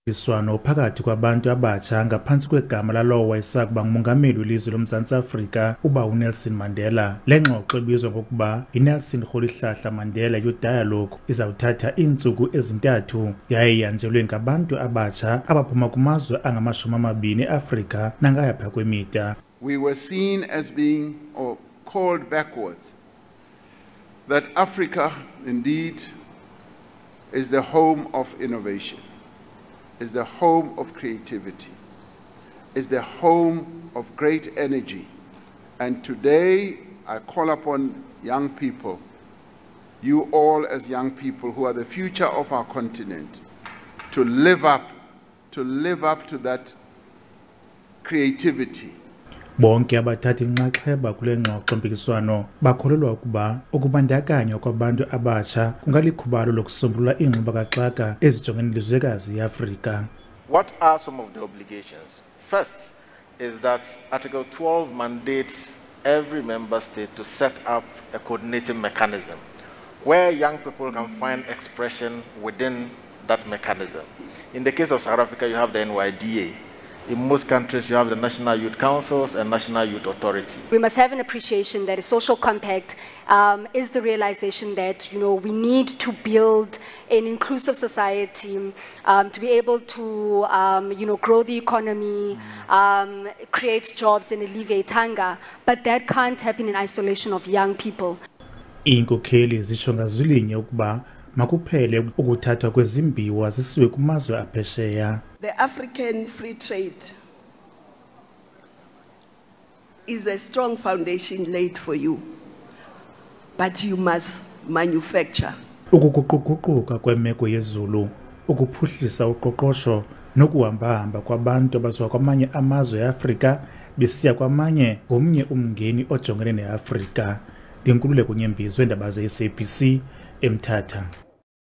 Iswano phakathi kwabantu abatsha ngaphansi kwegama lalowo wayesakuba ngumongameli welizwe loMzantsi Afrika uNelson Mandela. Le ngxoxo ebizwa ngokuba iNelson Rholihlahla Mandela Youth Dialogue izawuthatha iintsuku ezintathu yaye yanjelwe ngabantu abatsha abaphuma kumazwe angamashumi eAfrika nangayapha kwemida. We were seen as being or called backwards. That Africa indeed is the home of innovation, is the home of creativity, is the home of great energy. And today I call upon young people, you all as young people who are the future of our continent, to live up to that creativity. Bonke abathatha inxaxheba kule ngxoxo mpikiswano bakholelwa ukuba ukubandakanywa kwabantu abatsha kungalikhubalo lokusombulula ingxubakaxaka ezijongene nelizwekazi yeAfrika. What are some of the obligations? First is that Article 12 mandates every member state to set up a coordinating mechanism where young people can find expression within that mechanism. In the case of South Africa, you have the NYDA. In most countries, you have the National Youth Councils and National Youth Authority. We must have an appreciation that a social compact is the realization that, we need to build an inclusive society to be able to, grow the economy, create jobs and alleviate hunger. But that can't happen in isolation of young people. Iinkokheli zitsho ngazwilinye ukuba makuphele ukuthathwa kwezimbiwa zisiwe kumazwe aphesheya. The African free trade is a strong foundation laid for you, but you must manufacture. Ukuguquguquka kwemeko yezulu, ukuphuhlisa uqoqosho nokuhamba kwabantu abasuka kwamanye amazwe eAfrika besiya kwamanye ngomnye umngeni ojongene neAfrika. Ndinkululeko Nyembezi weendaba ze-SABC eMthatha.